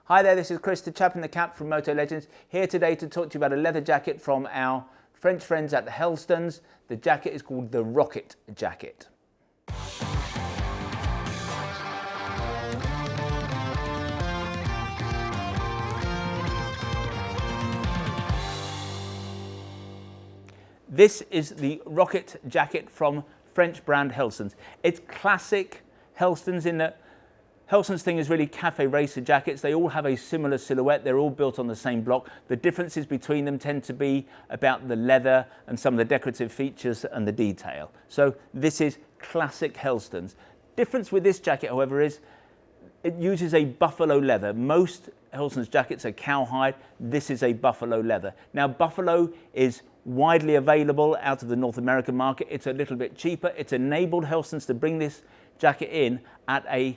Hi there, this is Chris, the chap in the cap from Motolegends, here today to talk to you about a leather jacket from our French friends at Helstons. The jacket is called the Rocket jacket. This is the Rocket jacket from French brand Helstons. It's classic Helstons in that Helstons thing is really cafe racer jackets. They all have a similar silhouette. They're all built on the same block. The differences between them tend to be about the leather and some of the decorative features and the detail. So this is classic Helstons. Difference with this jacket, however, is it uses a buffalo leather. Most Helstons jackets are cowhide. This is a buffalo leather. Now, buffalo is widely available out of the North American market. It's a little bit cheaper. It's enabled Helstons to bring this jacket in at a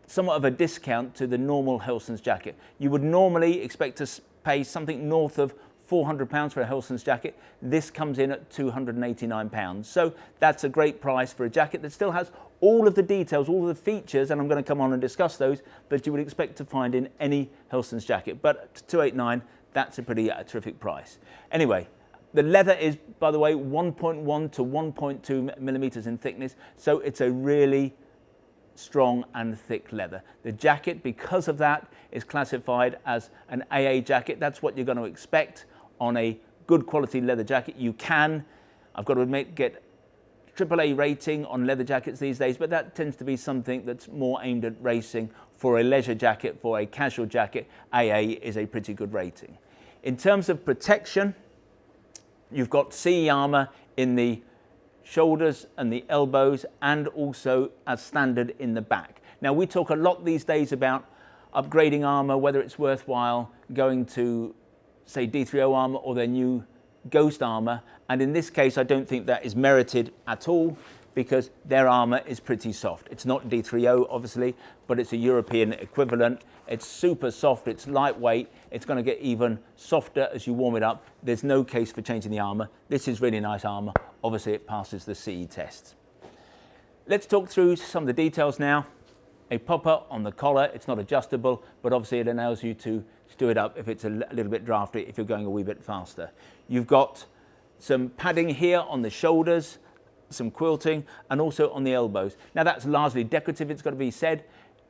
somewhat of a discount to the normal Helstons jacket. You would normally expect to pay something north of £400 for a Helstons jacket. This comes in at £289. So that's a great price for a jacket that still has all of the details, all of the features, and I'm going to come on and discuss those, that you would expect to find in any Helstons jacket. But £289, that's a pretty terrific price. Anyway, the leather is, by the way, 1.1 to 1.2 millimeters in thickness, so it's a really strong and thick leather. The jacket, because of that, is classified as an AA jacket. That's what you're going to expect on a good quality leather jacket. You can, I've got to admit, get AAA rating on leather jackets these days, but that tends to be something that's more aimed at racing. For a leisure jacket, for a casual jacket, AA is a pretty good rating. In terms of protection, you've got CE armour in the shoulders and the elbows, and also as standard in the back. Now, we talk a lot these days about upgrading armour, whether it's worthwhile going to, say, D3O armour or their new Ghost armour, and in this case I don't think that is merited at all, because their armour is pretty soft. It's not D3O obviously, but it's a European equivalent. It's super soft, it's lightweight, it's going to get even softer as you warm it up. There's no case for changing the armour. This is really nice armour. Obviously it passes the CE tests. Let's talk through some of the details now. A popper on the collar, it's not adjustable, but obviously it allows you to stew it up if it's a little bit drafty, if you're going a wee bit faster. You've got some padding here on the shoulders, some quilting, and also on the elbows. Now that's largely decorative, it's got to be said.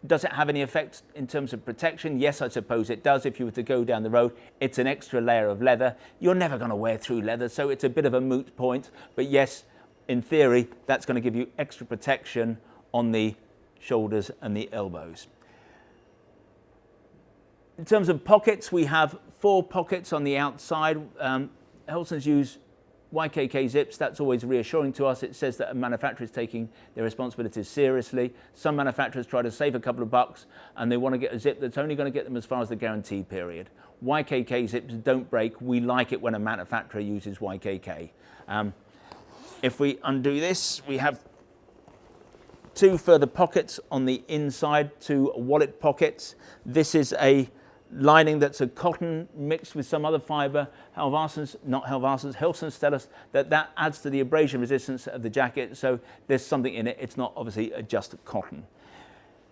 Does it have any effect in terms of protection? Yes, I suppose it does. If you were to go down the road, it's an extra layer of leather. You're never going to wear through leather, so it's a bit of a moot point. But yes, in theory, that's going to give you extra protection on the shoulders and the elbows. In terms of pockets, we have 4 pockets on the outside. Helstons use Ykk zips. That's always reassuring to us. It says that a manufacturer is taking their responsibilities seriously. Some manufacturers try to save a couple of bucks and they want to get a zip that's only going to get them as far as the guarantee period. Ykk zips don't break. We like it when a manufacturer uses Ykk. If we undo this, we have 2 further pockets on the inside, 2 wallet pockets. This is lining that's a cotton mixed with some other fibre. Helstons tell us that adds to the abrasion resistance of the jacket, so there's something in it. It's not obviously just cotton.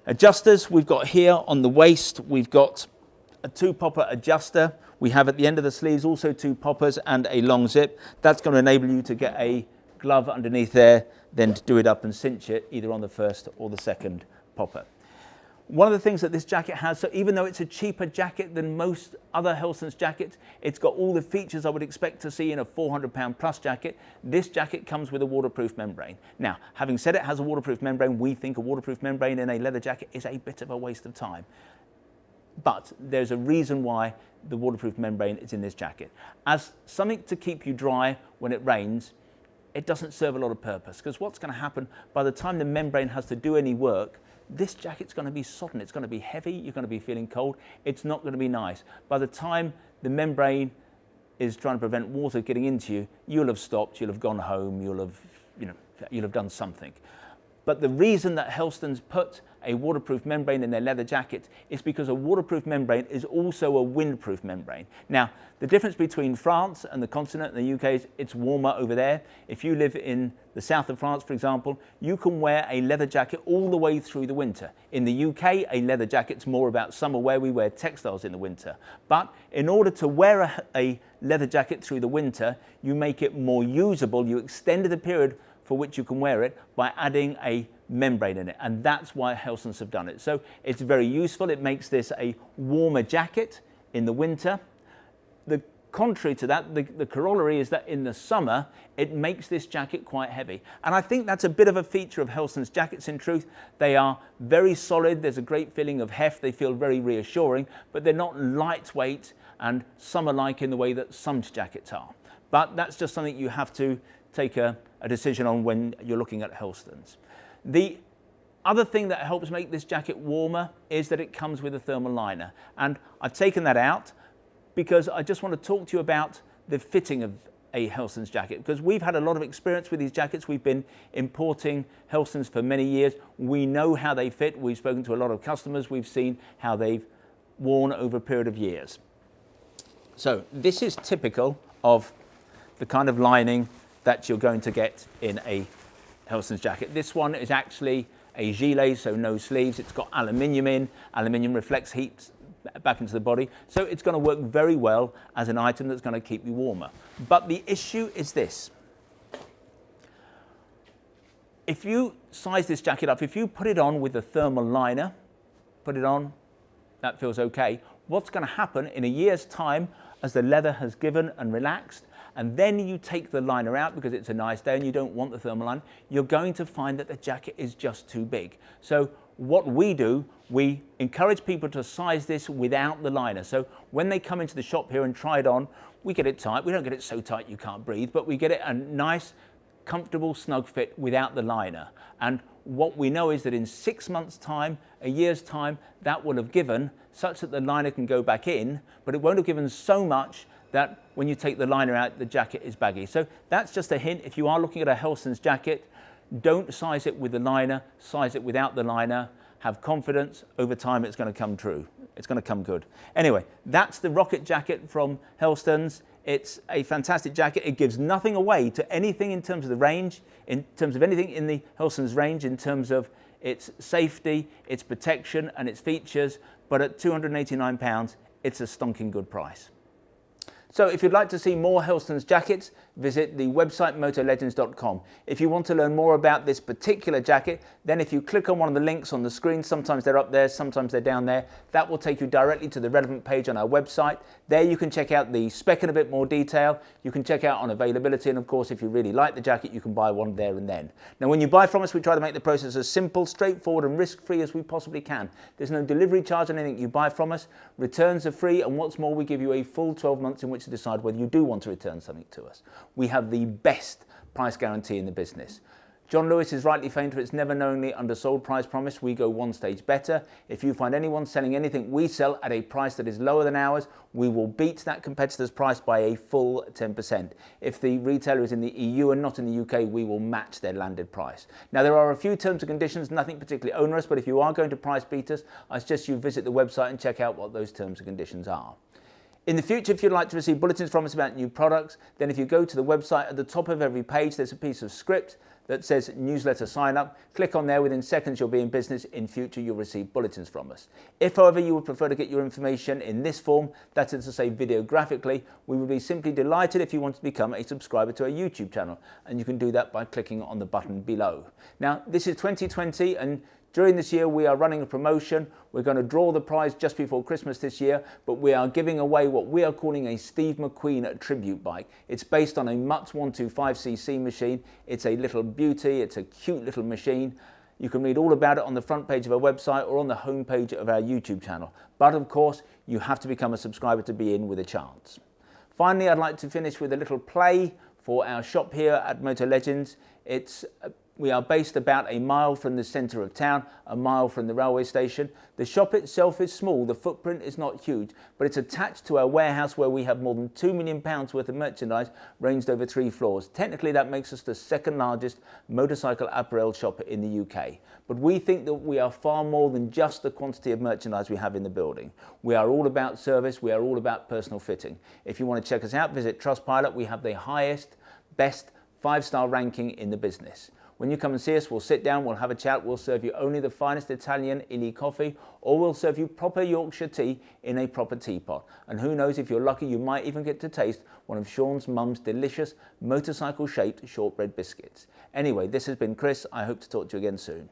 Adjusters we've got here on the waist. We've got a 2-popper adjuster. We have at the end of the sleeves also 2 poppers and a long zip. That's going to enable you to get a glove underneath there, then to do it up and cinch it either on the first or the second popper. One of the things that this jacket has, so even though it's a cheaper jacket than most other Helstons jackets, it's got all the features I would expect to see in a £400 plus jacket. This jacket comes with a waterproof membrane. Now, having said it has a waterproof membrane, we think a waterproof membrane in a leather jacket is a bit of a waste of time. But there's a reason why the waterproof membrane is in this jacket. As something to keep you dry when it rains, it doesn't serve a lot of purpose, because what's going to happen by the time the membrane has to do any work, this jacket's going to be sodden, it's going to be heavy, you're going to be feeling cold, it's not going to be nice. By the time the membrane is trying to prevent water getting into you, you'll have stopped, you'll have gone home, you'll have done something. But the reason that Helstons put a waterproof membrane in their leather jackets is because a waterproof membrane is also a windproof membrane. Now, the difference between France and the continent and the UK is it's warmer over there. If you live in the south of France, for example, you can wear a leather jacket all the way through the winter. In the UK, a leather jacket's more about summer wear. We wear textiles in the winter. But in order to wear a leather jacket through the winter, you make it more usable. You extend the period for which you can wear it by adding a membrane in it, and that's why Helstons have done it. So it's very useful. It makes this a warmer jacket in the winter. The contrary to that, the corollary is that in the summer it makes this jacket quite heavy, and I think that's a bit of a feature of Helstons jackets. In truth, they are very solid. There's a great feeling of heft. They feel very reassuring, but they're not lightweight and summer-like in the way that some jackets are. But that's just something you have to take a decision on when you're looking at Helstons. The other thing that helps make this jacket warmer is that it comes with a thermal liner, and I've taken that out because I just want to talk to you about the fitting of a Helstons jacket, because we've had a lot of experience with these jackets. We've been importing Helstons for many years. We know how they fit. We've spoken to a lot of customers. We've seen how they've worn over a period of years. So this is typical of the kind of lining that you're going to get in a Helstons jacket. This one is actually a gilet, so no sleeves. It's got aluminium in. Aluminium reflects heat back into the body, so it's going to work very well as an item that's going to keep you warmer. But the issue is this: if you size this jacket up, if you put it on with a thermal liner, put it on, that feels okay. What's going to happen in a year's time, as the leather has given and relaxed, and then you take the liner out because it's a nice day and you don't want the thermal liner, you're going to find that the jacket is just too big. So what we do, we encourage people to size this without the liner. So when they come into the shop here and try it on, we get it tight. We don't get it so tight you can't breathe, but we get it a nice, comfortable, snug fit without the liner. And what we know is that in 6 months' time, a year's time, that will have given such that the liner can go back in, but it won't have given so much that when you take the liner out, the jacket is baggy. So that's just a hint. If you are looking at a Helstons jacket, don't size it with the liner, size it without the liner. Have confidence. Over time, it's going to come true. It's going to come good. Anyway, that's the Rocket jacket from Helstons. It's a fantastic jacket. It gives nothing away to anything in terms of the range, in terms of anything in the Helstons range, in terms of its safety, its protection, and its features. But at £289, it's a stonking good price. So if you'd like to see more Helstons jackets, visit the website motolegends.com. If you want to learn more about this particular jacket, then if you click on one of the links on the screen, sometimes they're up there, sometimes they're down there, that will take you directly to the relevant page on our website. There you can check out the spec in a bit more detail. You can check out on availability, and of course, if you really like the jacket, you can buy one there and then. Now, when you buy from us, we try to make the process as simple, straightforward, and risk-free as we possibly can. There's no delivery charge on anything you buy from us. Returns are free, and what's more, we give you a full 12 months in which to decide whether you do want to return something to us. We have the best price guarantee in the business. John Lewis is rightly famed for its never knowingly undersold price promise. We go one stage better. If you find anyone selling anything we sell at a price that is lower than ours, we will beat that competitor's price by a full 10%. If the retailer is in the EU and not in the UK, we will match their landed price. Now, there are a few terms and conditions, nothing particularly onerous, but if you are going to price beat us, I suggest you visit the website and check out what those terms and conditions are. In the future, if you'd like to receive bulletins from us about new products, then if you go to the website, at the top of every page, there's a piece of script that says newsletter sign up. Click on there, within seconds you'll be in business. In future, you'll receive bulletins from us. If, however, you would prefer to get your information in this form, that is to say videographically, we would be simply delighted if you want to become a subscriber to our YouTube channel, and you can do that by clicking on the button below. Now, this is 2020, and during this year, we are running a promotion. We're going to draw the prize just before Christmas this year, but we are giving away what we are calling a Steve McQueen tribute bike. It's based on a Mutz 125cc machine. It's a little beauty. It's a cute little machine. You can read all about it on the front page of our website or on the home page of our YouTube channel. But of course, you have to become a subscriber to be in with a chance. Finally, I'd like to finish with a little play for our shop here at Motolegends. It's We are based about a mile from the centre of town, a mile from the railway station. The shop itself is small, the footprint is not huge, but it's attached to our warehouse where we have more than £2 million worth of merchandise ranged over 3 floors. Technically that makes us the second largest motorcycle apparel shop in the UK. But we think that we are far more than just the quantity of merchandise we have in the building. We are all about service, we are all about personal fitting. If you want to check us out, visit Trustpilot. We have the highest, best 5-star ranking in the business. When you come and see us, we'll sit down, we'll have a chat, we'll serve you only the finest Italian Illy coffee, or we'll serve you proper Yorkshire tea in a proper teapot. And who knows, if you're lucky, you might even get to taste one of Sean's mum's delicious motorcycle-shaped shortbread biscuits. Anyway, this has been Chris. I hope to talk to you again soon.